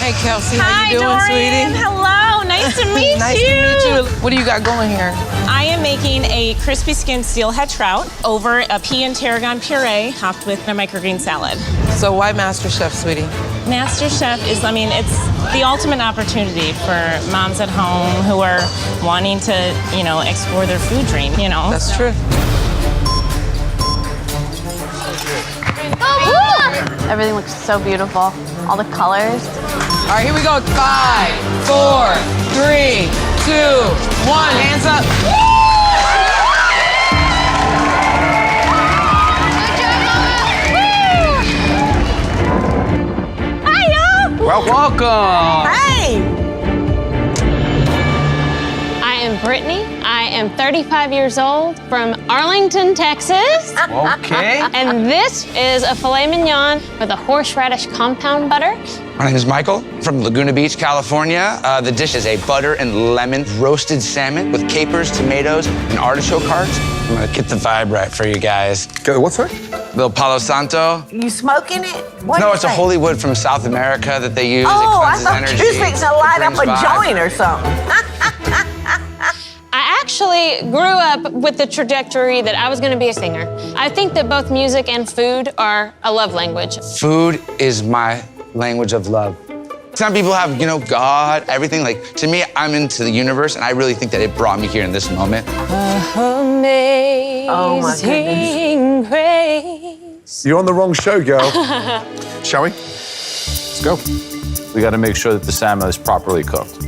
Hey, Kelsey. Hi, How you doing, Dorian. sweetie? Hello. Nice to meet you. Nice to meet you. What do you got going here? I am making a crispy skinned steelhead trout over a pea and tarragon puree topped with a microgreen salad. So why MasterChef, sweetie? MasterChef is, it's the ultimate opportunity for moms at home who are wanting to, explore their food dream, That's true. Everything looks so beautiful. All the colors. All right, here we go. 5, 4, 3, 2, 1. Hands up. Hi, y'all. Welcome. Hey. I am Brittany. I am 35 years old from Arlington, Texas. Okay. And this is a filet mignon with a horseradish compound butter. My name is Michael from Laguna Beach, California. The dish is a butter and lemon roasted salmon with capers, tomatoes, and artichoke hearts. I'm gonna get the vibe right for you guys. What's that? Little Palo Santo. You smoking it? What No, is it's a that? holy wood from South America that they use. Oh, it I cleanses thought energy. you was fixing to light It up a brings vibe. joint or something. I actually grew up with the trajectory that I was going to be a singer. I think that both music and food are a love language. Food is my language of love. Some people have, God, everything. Like, to me, I'm into the universe, and I really think that it brought me here in this moment. Amazing Oh, my goodness. grace. You're on the wrong show, girl. Shall we? Let's go. We got to make sure that the salmon is properly cooked.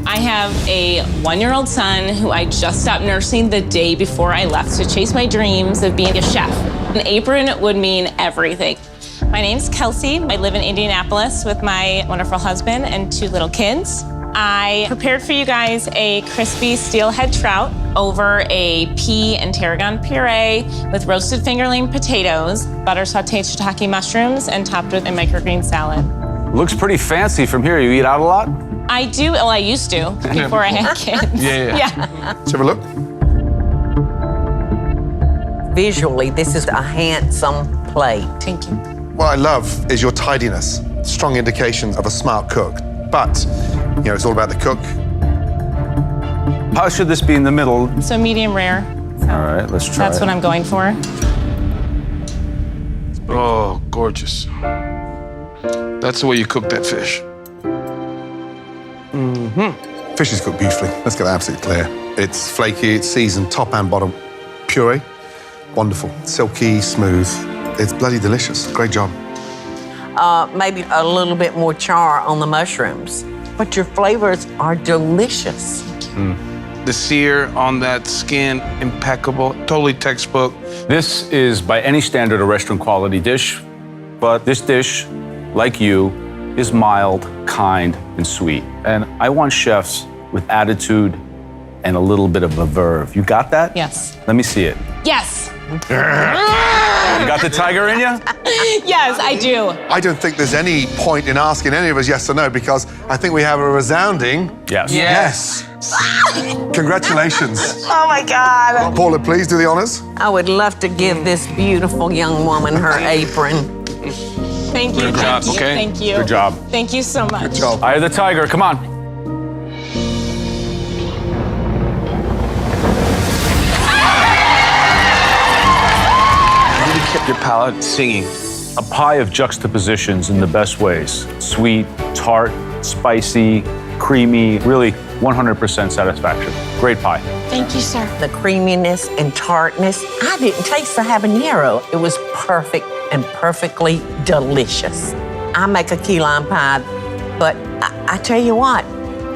I have a 1-year-old son who I just stopped nursing the day before I left to chase my dreams of being a chef. An apron would mean everything. My name's Kelsey. I live in Indianapolis with my wonderful husband and 2 little kids. I prepared for you guys a crispy steelhead trout over a pea and tarragon puree with roasted fingerling potatoes, butter sauteed shiitake mushrooms, and topped with a microgreen salad. Looks pretty fancy from here. You eat out a lot? I do, well, I used to before I had kids. Yeah. Let's have a look. Visually, this is a handsome plate. Thank you. What I love is your tidiness. Strong indications of a smart cook. But, it's all about the cook. How should this be in the middle? So medium rare. All right, let's try That's it. what I'm going for. Oh, gorgeous. That's the way you cook that fish. Fish is cooked beautifully. Let's get that absolutely clear. It's flaky, it's seasoned, top and bottom. Puree, wonderful. Silky, smooth. It's bloody delicious. Great job. Maybe a little bit more char on the mushrooms. But your flavors are delicious. The sear on that skin, impeccable, totally textbook. This is, by any standard, a restaurant quality dish, but this dish, like you, is mild, kind, and sweet. And I want chefs with attitude and a little bit of a verve. You got that? Yes. Let me see it. Yes. You got the tiger in you? Yes, I do. I don't think there's any point in asking any of us yes or no because I think we have a resounding Yes. yes. Congratulations. Oh my God. Paula, please do the honors. I would love to give this beautiful young woman her apron. Thank you. Good job, Thank you. okay? Thank you. Good job. Thank you so much. Good job. Eye of the tiger, come on. Really kept your palate singing. A pie of juxtapositions in the best ways. Sweet, tart, spicy, creamy, really 100% satisfaction. Great pie. Thank you, sir. The creaminess and tartness. I didn't taste the habanero. It was perfect and perfectly delicious. I make a key lime pie, but I tell you what,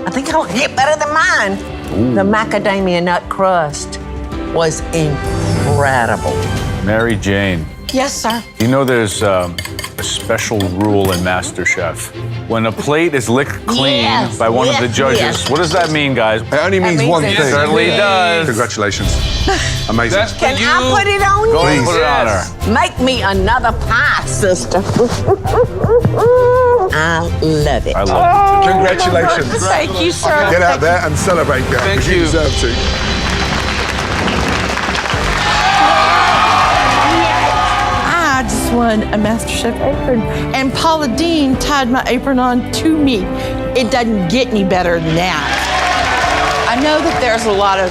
I think I like it better than mine. Ooh. The macadamia nut crust was incredible. Mary Jane, Yes, sir. you know there's a special rule in MasterChef. When a plate is licked clean Yes, by one of the yes, judges, yes. what does that mean, guys? It only means means one it thing. certainly does. Congratulations. Amazing. That's Can I put it on you? Go and put it on Yes. her. Make me another pie, sister. I love it. I love it. Congratulations. Thank you, sir. Get out there and celebrate, girl. Thank because you you. deserve to. I just won a MasterChef apron. And Paula Deen tied my apron on to me. It doesn't get any better than that. I know that there's a lot of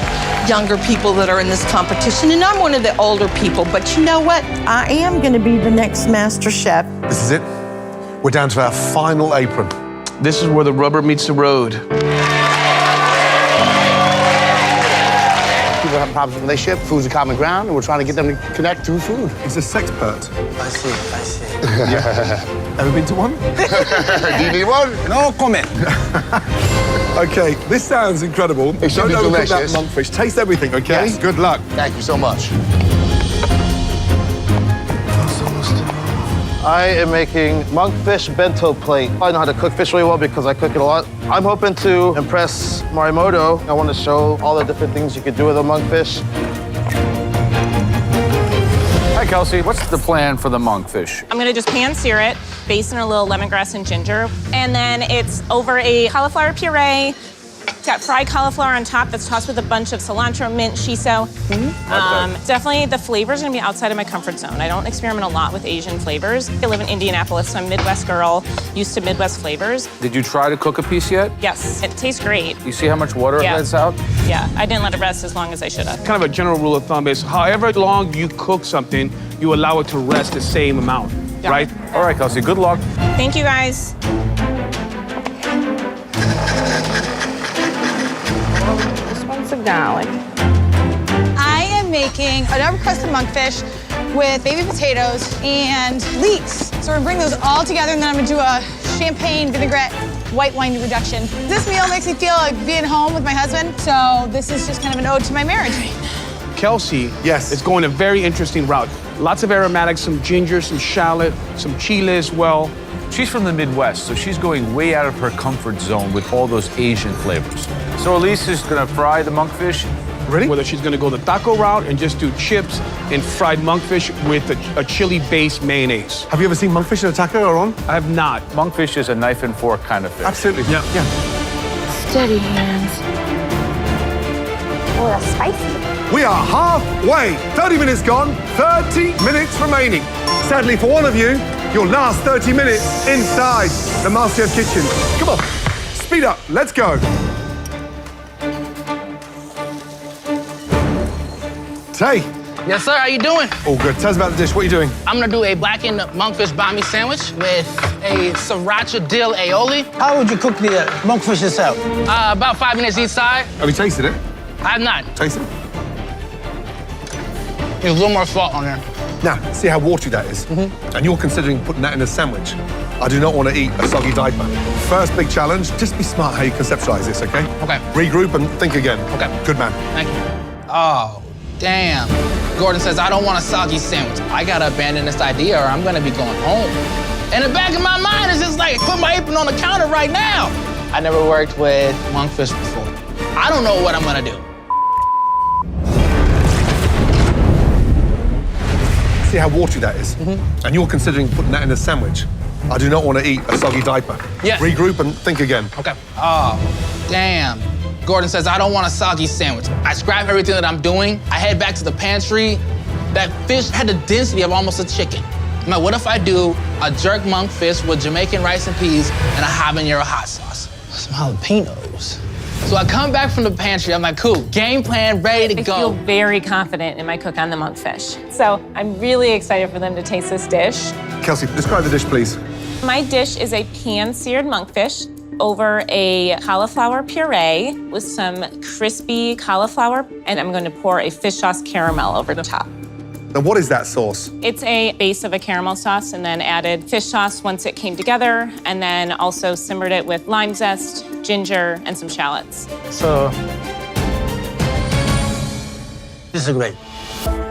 younger people that are in this competition, and I'm one of the older people, but you know what? I am gonna be the next MasterChef. This is it. We're down to our final apron. This is where the rubber meets the road. People have problems with relationship, food's a common ground, and we're trying to get them to connect through food. It's a sexpert. I see. Ever been to one? Do you need one? No comment. Okay, this sounds incredible. It should be Don't overcook that delicious. monkfish. Taste everything, okay? Yes. Good luck. Thank you so much. I am making monkfish bento plate. I know how to cook fish really well because I cook it a lot. I'm hoping to impress Morimoto. I want to show all the different things you could do with a monkfish. Hi, Kelsey. What's the plan for the monkfish? I'm gonna just pan sear it, baste in a little lemongrass and ginger, and then it's over a cauliflower puree. It's got fried cauliflower on top that's tossed with a bunch of cilantro, mint, shiso. Definitely the flavors are gonna be outside of my comfort zone. I don't experiment a lot with Asian flavors. I live in Indianapolis, so I'm a Midwest girl, used to Midwest flavors. Did you try to cook a piece yet? Yes, it tastes great. You see how much water it Yeah. lets out? Yeah, I didn't let it rest as long as I should have. Kind of a general rule of thumb is however long you cook something, you allow it to rest the same amount, Yeah. right? All right, Kelsey, good luck. Thank you, guys. This one's a garlic. I am making a double crusted monkfish with baby potatoes and leeks. So we're gonna bring those all together, and then I'm gonna do a champagne vinaigrette white wine reduction. This meal makes me feel like being home with my husband, so this is just kind of an ode to my marriage. Kelsey Yes. is going a very interesting route. Lots of aromatics, some ginger, some shallot, some chile as well. She's from the Midwest, so she's going way out of her comfort zone with all those Asian flavors. So Elise is gonna fry the monkfish. Ready? Whether she's gonna go the taco route and just do chips and fried monkfish with a chili-based mayonnaise. Have you ever seen monkfish in a taco or on? I have not. Monkfish is a knife and fork kind of fish. Absolutely. Yeah. Steady hands. Oh, that's spicy. We are halfway. 30 minutes gone, 30 minutes remaining. Sadly for one of you, your last 30 minutes inside the MasterChef kitchen. Come on, speed up, let's go. Tay, Yes, sir. How you doing? all good. Tell us about the dish. What are you doing? I'm gonna do a blackened monkfish banh sandwich with a sriracha dill aioli. How would you cook the monkfish yourself? About 5 minutes each side. Have you tasted it? I have not. Taste it. There's a little more salt on there. Now, see how watery that is? And you're considering putting that in a sandwich. I do not want to eat a soggy diaper. First big challenge, just be smart how you conceptualize this, okay? Okay. Regroup and think again. Okay. Good man. Thank you. Oh, damn. Gordon says I don't want a soggy sandwich. I gotta abandon this idea or I'm gonna be going home. And the back of my mind is just like, put my apron on the counter right now. I never worked with monkfish before. I don't know what I'm gonna do. See how watery that is? And you're considering putting that in a sandwich. I do not want to eat a soggy diaper. Yes. Regroup and think again. Okay. Oh, damn. Gordon says I don't want a soggy sandwich. I scrap everything that I'm doing. I head back to the pantry. That fish had the density of almost a chicken. I'm like, what if I do a jerk monkfish with Jamaican rice and peas and a habanero hot sauce? Some jalapenos. So I come back from the pantry. I'm like, cool, game plan, ready to I go. feel very confident in my cook on the monkfish. So I'm really excited for them to taste this dish. Kelsey, describe the dish, please. My dish is a pan-seared monkfish over a cauliflower puree with some crispy cauliflower, and I'm going to pour a fish sauce caramel over the top. Now, what is that sauce? It's a base of a caramel sauce and then added fish sauce once it came together, and then also simmered it with lime zest, ginger, and some shallots. So, this is great.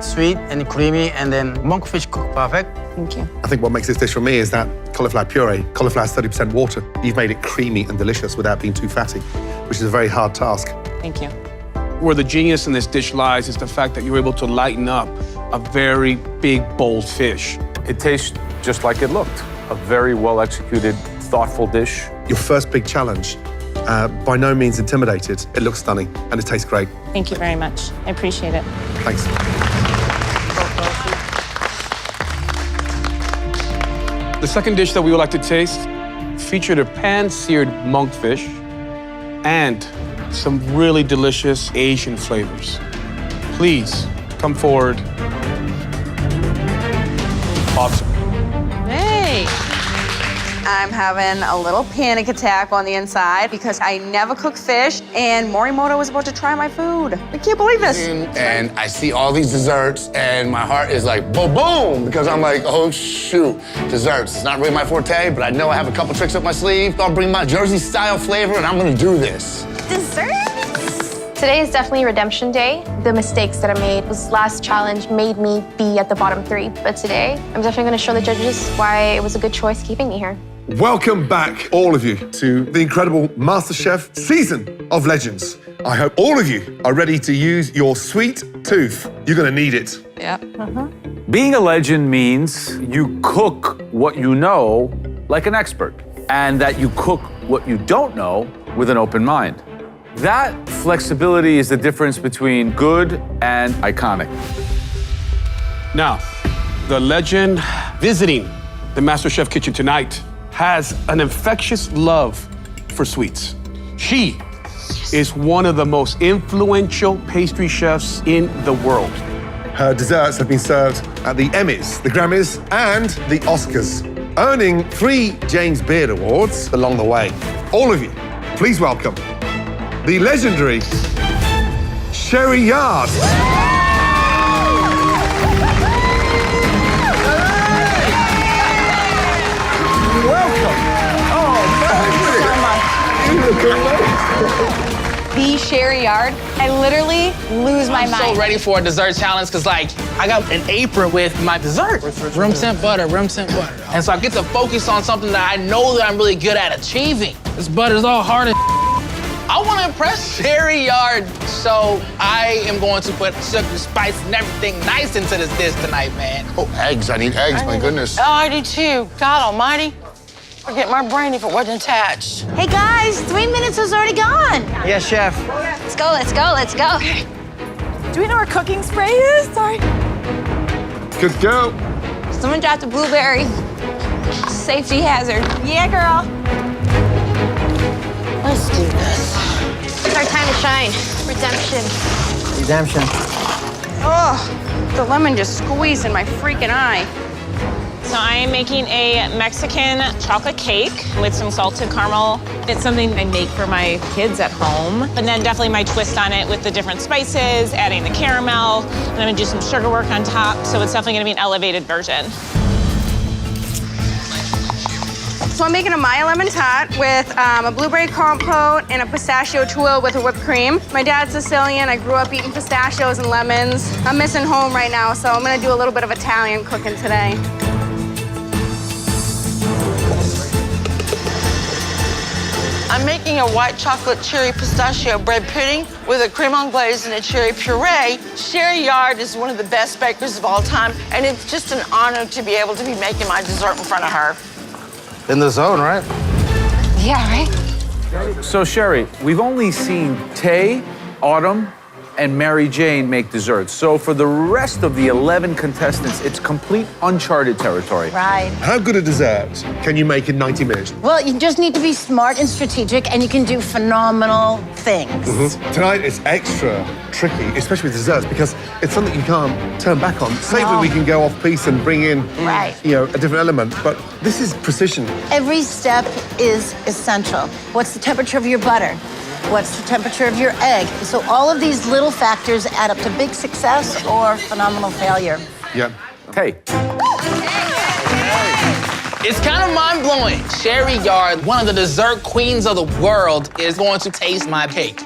Sweet and creamy, and then monkfish cooked perfect. Thank you. I think what makes this dish for me is that cauliflower puree. Cauliflower is 30% water. You've made it creamy and delicious without being too fatty, which is a very hard task. Thank you. Where the genius in this dish lies is the fact that you're able to lighten up a very big, bold fish. It tastes just like it looked. A very well-executed, thoughtful dish. Your first big challenge. By no means intimidated. It looks stunning and it tastes great. Thank you very much. I appreciate it. Thanks. The second dish that we would like to taste featured a pan-seared monkfish and some really delicious Asian flavors. Please come forward. Awesome. Hey. I'm having a little panic attack on the inside because I never cook fish, and Morimoto was about to try my food. I can't believe this. And I see all these desserts, and my heart is like, boom, boom, because I'm like, oh, shoot, desserts. It's not really my forte, but I know I have a couple tricks up my sleeve. I'll bring my Jersey-style flavor, and I'm gonna do this. Dessert? Today is definitely redemption day. The mistakes that I made, this last challenge made me be at the bottom 3. But today, I'm definitely gonna show the judges why it was a good choice keeping me here. Welcome back, all of you, to the incredible MasterChef Season of Legends. I hope all of you are ready to use your sweet tooth. You're gonna need it. Yep. Being a legend means you cook what you know like an expert, and that you cook what you don't know with an open mind. That flexibility is the difference between good and iconic. Now, the legend visiting the MasterChef kitchen tonight has an infectious love for sweets. She is one of the most influential pastry chefs in the world. Her desserts have been served at the Emmys, the Grammys, and the Oscars, earning 3 James Beard Awards along the way. All of you, please welcome the legendary Sherry Yard. The Sherry Yard. I literally lose my mind. I'm so ready for a dessert challenge because, like, I got an apron with my dessert. Room temp butter, room temp butter. And so I get to focus on something that I know that I'm really good at achieving. This butter's all hard as I want to impress Sherry Yard, so I am going to put sugar, spice, and everything nice into this dish tonight, man. Oh, eggs. I need eggs, my goodness. Oh, I do too. God almighty. I'd get my brain if it wasn't attached. Hey guys, 3 minutes is already gone. Yes, chef. Let's go, let's go, let's go. Do we know where cooking spray is? Sorry. Good to go. Someone dropped a blueberry. Safety hazard. Yeah, girl. Let's do this. It's our time to shine. Redemption. Redemption. Oh, the lemon just squeezed in my freaking eye. So I am making a Mexican chocolate cake with some salted caramel. It's something I make for my kids at home. And then definitely my twist on it with the different spices, adding the caramel, and I'm gonna do some sugar work on top. So it's definitely gonna be an elevated version. So I'm making a Maya lemon tart with a blueberry compote and a pistachio tuile with a whipped cream. My dad's Sicilian. I grew up eating pistachios and lemons. I'm missing home right now, so I'm gonna do a little bit of Italian cooking today. I'm making a white chocolate cherry pistachio bread pudding with a creme anglaise and a cherry puree. Sherry Yard is one of the best bakers of all time, and it's just an honor to be able to be making my dessert in front of her. In the zone, right? Yeah, right? So, Sherry, we've only seen Tay, Autumn, and Mary Jane make desserts. So for the rest of the 11 contestants, it's complete uncharted territory. Right. How good a dessert can you make in 90 minutes? Well, you just need to be smart and strategic, and you can do phenomenal things. Tonight it's extra tricky, especially with desserts, because it's something you can't turn back on. Safely we can go off piece and bring in, you know, a different element, but this is precision. Every step is essential. What's the temperature of your butter? What's the temperature of your egg? So all of these little factors add up to big success or phenomenal failure. Yeah. Hey. It's kind of mind-blowing. Sherry Yard, one of the dessert queens of the world, is going to taste my cake.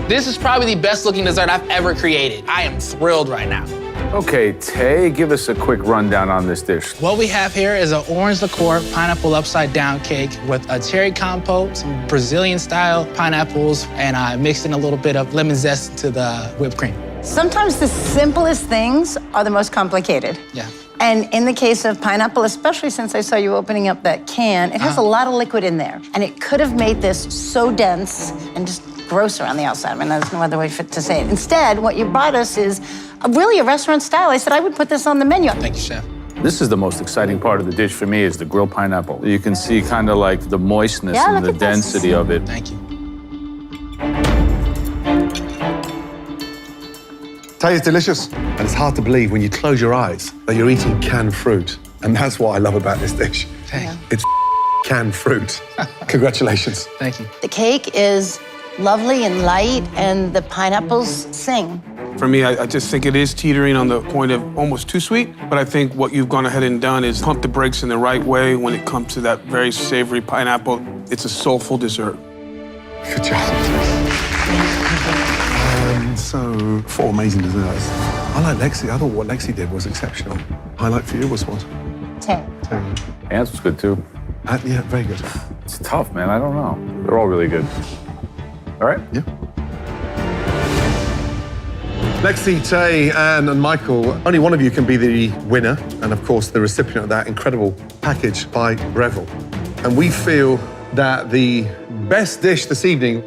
This is probably the best-looking dessert I've ever created. I am thrilled right now. Okay, Tay, give us a quick rundown on this dish. What we have here is an orange liqueur pineapple upside-down cake with a cherry compote, some Brazilian-style pineapples, and I mixed in a little bit of lemon zest to the whipped cream. Sometimes the simplest things are the most complicated. Yeah. And in the case of pineapple, especially since I saw you opening up that can, it has a lot of liquid in there. And it could have made this so dense and just gross around the outside. I mean, there's no other way to say it. Instead, what you brought us is really a restaurant style. I said I would put this on the menu. Thank you, Chef. This is the most exciting part of the dish for me, is the grilled pineapple. You can see kind of like the moistness and the density of it. Thank you. Tay is delicious. And it's hard to believe when you close your eyes that you're eating canned fruit. And that's what I love about this dish. It's canned fruit. Congratulations. Thank you. The cake is lovely and light, and the pineapples sing. For me, I just think it is teetering on the point of almost too sweet, but I think what you've gone ahead and done is pump the brakes in the right way when it comes to that very savory pineapple. It's a soulful dessert. Good job. So, 4 amazing desserts. I like Lexi. I thought what Lexi did was exceptional. Highlight for you was what? 10. 10. Ants was good too. Yeah, very good. It's tough, man. I don't know. They're all really good. All right? Yeah. Lexi, Tay, Anne, and Michael, only one of you can be the winner, and of course the recipient of that incredible package by Breville. And we feel that the best dish this evening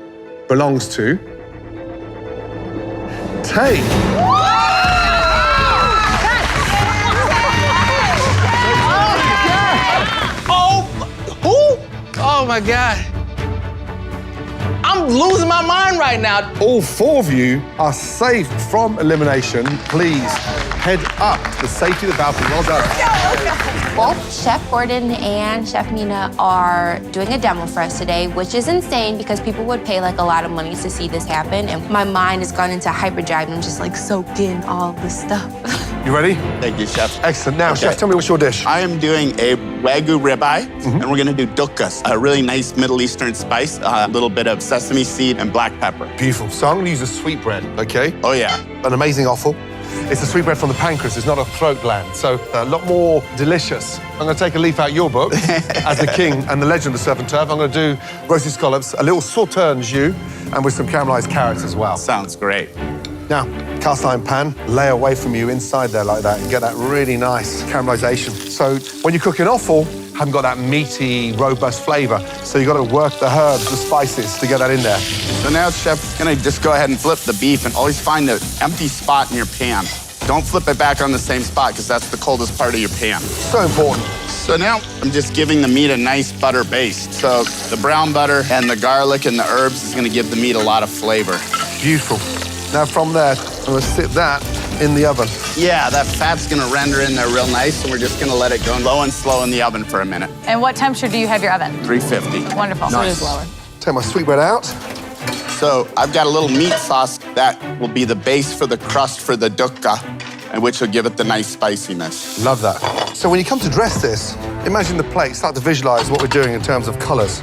belongs to Tay. Oh my God. I'm losing my mind right now. All 4 of you are safe from elimination. Please head up to the safety of the balcony. Well done. Both Chef Gordon and Chef Nina are doing a demo for us today, which is insane because people would pay like a lot of money to see this happen. And my mind has gone into hyperdrive and I'm just like soaked in all this stuff. You ready? Thank you, Chef. Excellent. Now, Chef, tell me what's your dish? I am doing a Wagyu ribeye, and we're gonna do dukkas, a really nice Middle Eastern spice, a little bit of sesame seed and black pepper. Beautiful. So I'm gonna use a sweetbread, okay? Oh, yeah. An amazing offal. It's a sweetbread from the pancreas. It's not a throat gland, so a lot more delicious. I'm gonna take a leaf out your book as the king and the legend of the surf and turf. I'm gonna do roasted scallops, a little sauteurn jus, and with some caramelized carrots as well. Sounds great. Now, cast iron pan, lay away from you inside there like that and get that really nice caramelization. So when you cook an offal, haven't got that meaty, robust flavor. So you gotta work the herbs, the spices to get that in there. So now, Chef, gonna just go ahead and flip the beef and always find an empty spot in your pan. Don't flip it back on the same spot because that's the coldest part of your pan. So important. So now I'm just giving the meat a nice butter base. So the brown butter and the garlic and the herbs is gonna give the meat a lot of flavor. Beautiful. Now from there, I'm gonna sit that in the oven. Yeah, that fat's gonna render in there real nice, and we're just gonna let it go low and slow in the oven for a minute. And what temperature do you have your oven? 350. Wonderful. Nice. So it is lower. Take my sweetbread out. So I've got a little meat sauce that will be the base for the crust for the dukka, and which will give it the nice spiciness. Love that. So when you come to dress this, imagine the plate, start to visualize what we're doing in terms of colors.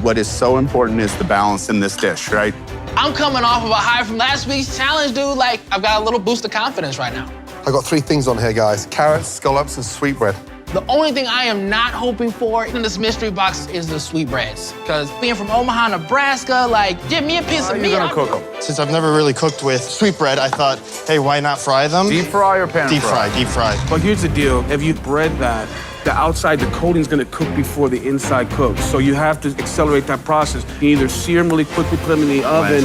What is so important is the balance in this dish, right? I'm coming off of a high from last week's challenge, dude. Like, I've got a little boost of confidence right now. I got 3 things on here, guys. Carrots, scallops, and sweetbread. The only thing I am not hoping for in this mystery box is the sweetbreads. Because being from Omaha, Nebraska, like, give me a piece of meat. You're gonna cook them. Since I've never really cooked with sweetbread, I thought, hey, why not fry them? Deep fry or pan Deep fry? Deep fry. But here's the deal. If you bread that, the outside, the coating's gonna cook before the inside cooks. So you have to accelerate that process. You either sear them really quickly, put them in the oven,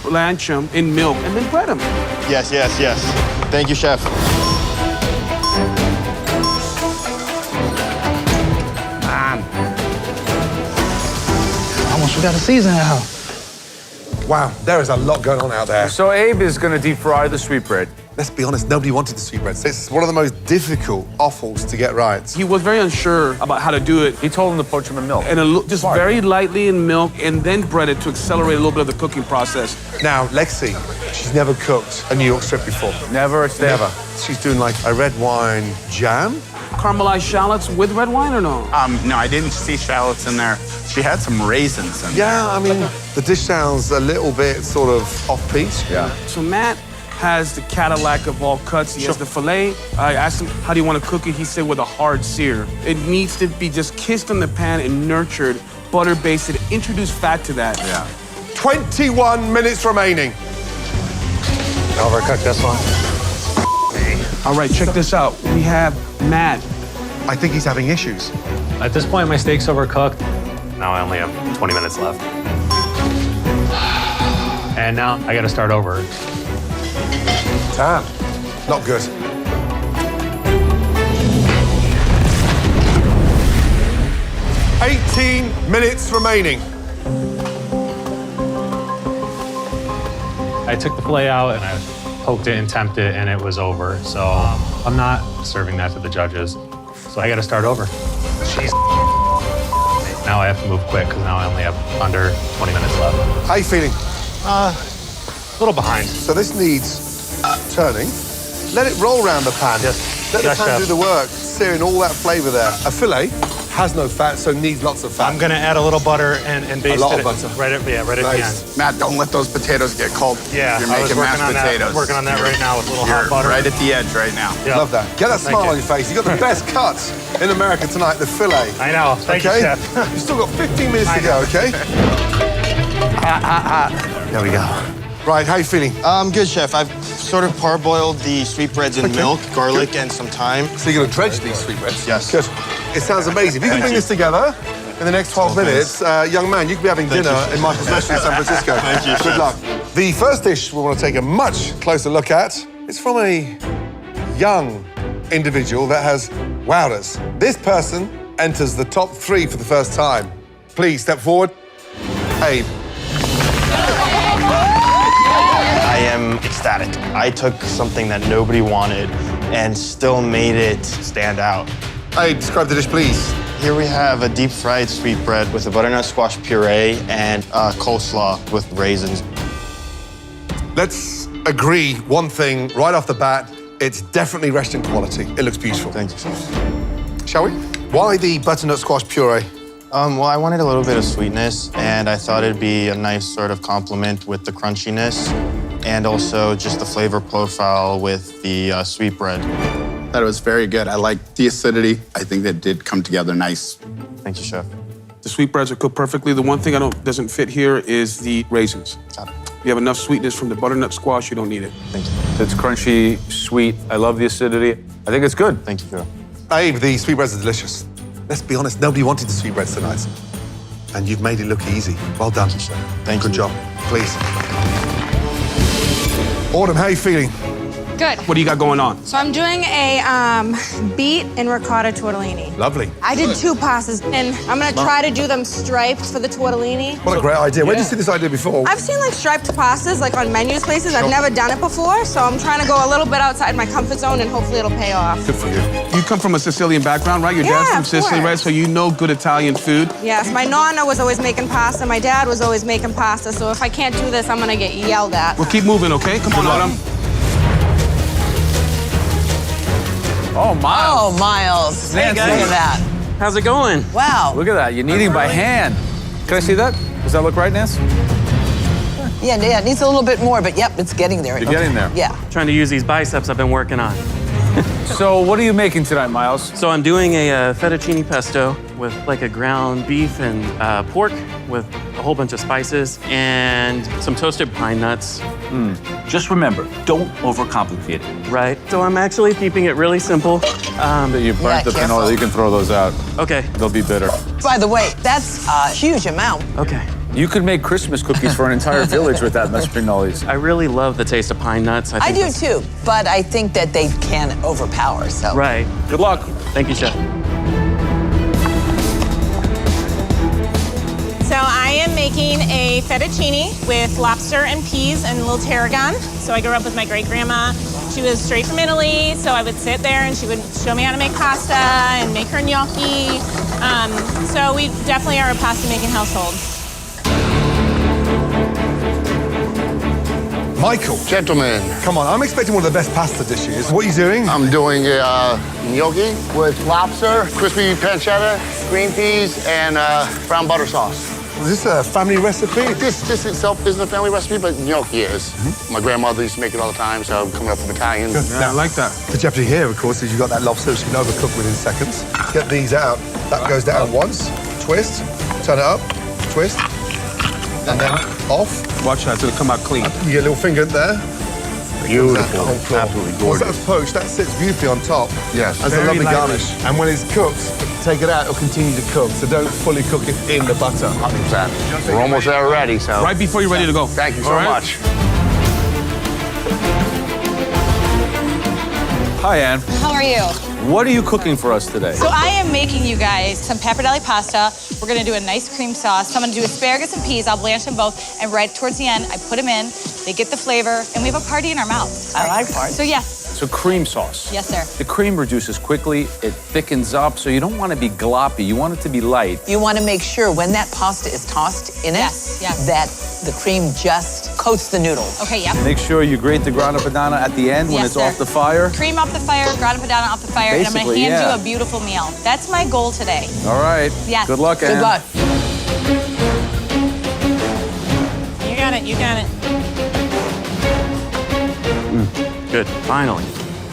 blanch them in milk, and then bread them. Yes, yes, yes. Thank you, Chef. Almost forgot to season it out. Wow, there is a lot going on out there. So Abe is gonna deep fry the sweetbread. Let's be honest, nobody wanted the sweetbreads. It's one of the most difficult offals to get right. He was very unsure about how to do it. He told him to poach them in milk. And just very lightly in milk and then bread it to accelerate a little bit of the cooking process. Now, Lexi, she's never cooked a New York strip before. Never, Never. She's doing like a red wine jam. Caramelized shallots with red wine or no? No, I didn't see shallots in there. She had some raisins in there. Yeah, I mean, the dish sounds a little bit sort of off-piste. Yeah. So Matt has the Cadillac of all cuts. He has the filet. I asked him, how do you want to cook it? He said with a hard sear. It needs to be just kissed in the pan and nurtured, butter basted, introduce fat to that. Yeah. 21 minutes remaining. Overcook this one. All right, check this out. We have Matt. I think he's having issues. At this point, my steak's overcooked. Now I only have 20 minutes left. And now I gotta start over. Damn, not good. minutes remaining. I took the fillet out and I poked it and temped it and it was over. So I'm not serving that to the judges. So I got to start over. Jeez. Now I have to move quick because now I only have under 20 minutes left. How you feeling? A little behind. So this needs turning. Let it roll around the pan. Yes. Let Yes, the pan chef. do the work, searing all that flavor there. A fillet has no fat, so needs lots of fat. I'm gonna add a little butter and baste lot it of butter. right at the end. Matt, don't let those potatoes get cold. Yeah, You're I was making working mashed on that. potatoes. Working on that right now with a little hot You're butter. right at the edge right now. Yeah. Love that. Get that Thank smile you. on your face. You got the best cut in America tonight, the fillet. I know. Thank okay? you, Chef. You've still got 15 minutes to go, okay? There we go. Right, how you feeling? Good, Chef. I've sort of parboiled the sweetbreads in milk, garlic, and some thyme. So you're going to dredge these sweetbreads? Yes. Good. It sounds amazing. If you can bring this together in the next 12 minutes, young man, you could be having dinner in Michael's restaurant in San Francisco. Thank you, Good Chef. luck. The first dish we want to take a much closer look at is from a young individual that has wowed us. This person enters the top 3 for the first time. Please step forward. Abe. I am ecstatic. I took something that nobody wanted and still made it stand out. Abe, describe the dish, please. Here we have a deep-fried sweetbread with a butternut squash puree and coleslaw with raisins. Let's agree one thing right off the bat. It's definitely restaurant quality. It looks beautiful. Thank you, sir. Shall we? Why the butternut squash puree? Well, I wanted a little bit of sweetness, and I thought it'd be a nice sort of complement with the crunchiness, and also just the flavor profile with the sweetbread. That was very good. I like the acidity. I think that did come together nice. Thank you, Chef. The sweetbreads are cooked perfectly. The one thing doesn't fit here is the raisins. You have enough sweetness from the butternut squash, you don't need it. Thank you. It's crunchy, sweet. I love the acidity. I think it's good. Thank you, Chef. Abe, the sweetbreads are delicious. Let's be honest, nobody wanted the sweetbreads tonight. And you've made it look easy. Well done. Thank you, Chef. Thank Good you. job. Please. Autumn, how are you feeling? Good. What do you got going on? So I'm doing a beet and ricotta tortellini. Lovely. I did 2 pastas, and I'm gonna try to do them striped for the tortellini. What a great idea. Where did you see this idea before? I've seen like striped pastas like on menus places. I've never done it before, so I'm trying to go a little bit outside my comfort zone, and hopefully it'll pay off. Good for you. You come from a Sicilian background, right? Your Yeah, dad's from of Sicily, course. right? So you know good Italian food. Yes, my nonna was always making pasta. My dad was always making pasta. So if I can't do this, I'm gonna get yelled at. We'll keep moving, okay? Come on, Autumn. Oh, Miles. Oh, Miles. Hey, Look guys. at that. How's it going? Wow. Look at that. You're kneading by hand. Can I see that? Does that look right, Nance? Yeah, it needs a little bit more, but yep, it's getting there. You're getting there. Yeah. Trying to use these biceps I've been working on. So what are you making tonight, Miles? So I'm doing a fettuccine pesto with like a ground beef and pork with a whole bunch of spices and some toasted pine nuts. Just remember, don't overcomplicate it. Right. So I'm actually keeping it really simple. You burnt the careful. canola. You can throw those out. Okay. They'll be bitter. By the way, that's a huge amount. Okay. You could make Christmas cookies for an entire village with that much cannolis. I really love the taste of pine nuts. I think do that's- too, but I think that they can overpower, so. Right. Good luck. Thank you, Chef. So I am making a fettuccine with lobster and peas and a little tarragon. So I grew up with my great-grandma. She was straight from Italy, so I would sit there and she would show me how to make pasta and make her gnocchi. So we definitely are a pasta-making household. Michael. Gentlemen. Come on, I'm expecting one of the best pasta dishes. What are you doing? I'm doing a gnocchi with lobster, crispy pancetta, green peas, and brown butter sauce. Is this a family recipe? This itself isn't a family recipe, but gnocchi is. My grandmother used to make it all the time, so I'm coming up from Italian. Good. Yeah, I like that. The jeopardy here, of course, is you've got that lobster which you can overcook within seconds. Get these out. That goes down once. Twist. Turn it up. Twist. And then off. Watch that, it'll come out clean. You get a little finger there. Beautiful. Absolutely Once gorgeous. that's poached, that sits beautifully on top. Yes. As a Very lovely lightly. garnish. And when it's cooked, take it out, it'll continue to cook. So don't fully cook it in the butter. 100%. We're almost there already, so. Right before you're ready to go. Thank you so All right? much. Hi, Ann. How are you? What are you cooking for us today? So I am making you guys some pappardelle pasta. We're gonna do a nice cream sauce. So I'm gonna do asparagus and peas. I'll blanch them both, and right towards the end, I put them in. They get the flavor, and we have a party in our mouth. I like party. So yeah. So cream sauce. Yes, sir. The cream reduces quickly, it thickens up, so you don't want to be gloppy. You want it to be light. You want to make sure when that pasta is tossed in it, that the cream just coats the noodles. Okay, yep. Make sure you grate the grana padano at the end when Yes, it's sir. off the fire. Cream off the fire, grana padano off the fire, and I'm gonna Basically, hand yeah. you a beautiful meal. That's my goal today. All right. Yes. Good luck, Ann. Good luck. You got it, you got it. Good, finally.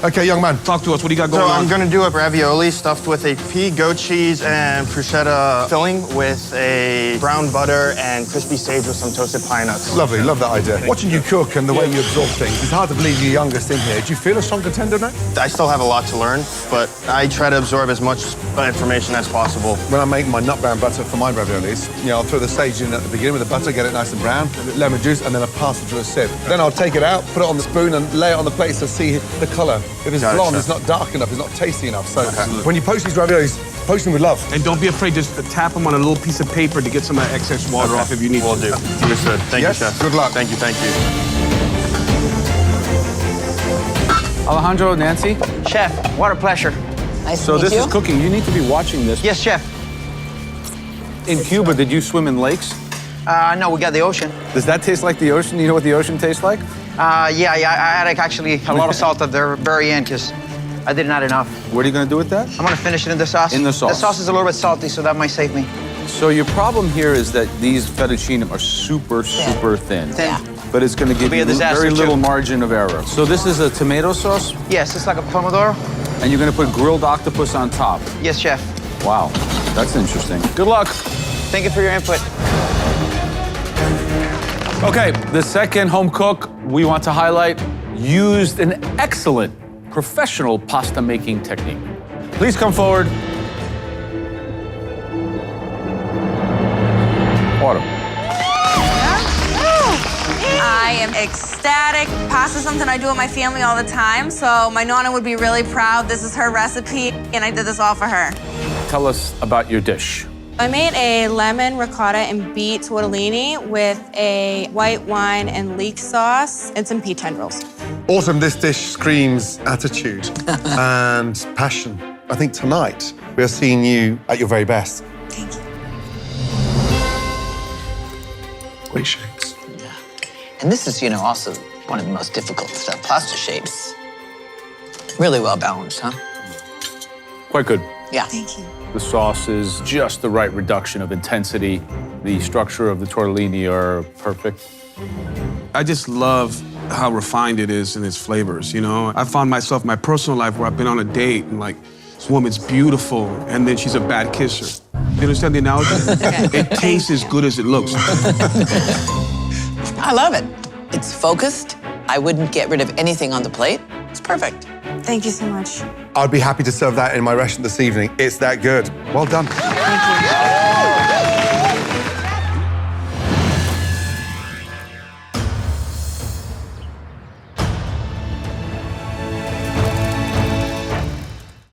Okay, young man, talk to us. What do you got going So on? I'm gonna do a ravioli stuffed with a pea, goat cheese, and bruschetta filling with a brown butter and crispy sage with some toasted pine nuts. Lovely, love that idea. Watching you cook and the way you absorb things, it's hard to believe you're youngest in here. Do you feel a strong contender now? I still have a lot to learn, but I try to absorb as much information as possible. When I make my nut brown butter for my raviolis, I'll throw the sage in at the beginning with the butter, get it nice and brown, lemon juice, and then I pass it through a sieve. Then I'll take it out, put it on the spoon, and lay it on the plate to see the colour. If it's Got it, blonde, chef. it's not dark enough, it's not tasty enough. So when you poach these raviolis, poach them with love. And don't be afraid, just to tap them on a little piece of paper to get some of that excess water off if you need Will to. do. Understood. Thank Yes, you, Chef. good luck. Thank you, thank you. Alejandro, Nancy. Chef, what a pleasure. Nice So to meet this you. is cooking. You need to be watching this. Yes, chef. In Cuba, did you swim in lakes? No, we got the ocean. Does that taste like the ocean? You know what the ocean tastes like? Yeah, I had actually a lot of salt at the very end because I did not enough. What are you going to do with that? I'm gonna finish it in the sauce. In the sauce. The sauce is a little bit salty, so that might save me. So your problem here is that these fettuccine are super thin. Thin. But it's going to give Be a you disaster, very little too. margin of error. So this is a tomato sauce, Yes, it's like a pomodoro. and you're going to put grilled octopus on top. Yes, chef. Wow, that's interesting. Good luck. Thank you for your input. Okay, the second home cook we want to highlight used an excellent professional pasta making technique. Please come forward. Autumn. I am ecstatic. Pasta is something I do with my family all the time, so my nonna would be really proud. This is her recipe, and I did this all for her. Tell us about your dish. I made a lemon, ricotta, and beet tortellini with a white wine and leek sauce and some pea tendrils. Autumn, this dish screams attitude and passion. I think tonight we are seeing you at your very best. Thank you. Great shapes. And this is, also one of the most difficult stuff. Pasta shapes. Really well balanced, huh? Quite good. Yeah. Thank you. The sauce is just the right reduction of intensity. The structure of the tortellini are perfect. I just love how refined it is in its flavors, I found myself in my personal life where I've been on a date and this woman's beautiful and then she's a bad kisser. You understand the analogy? It tastes as good as it looks. I love it. It's focused. I wouldn't get rid of anything on the plate. It's perfect. Thank you so much. I'd be happy to serve that in my restaurant this evening. It's that good. Well done. Thank you.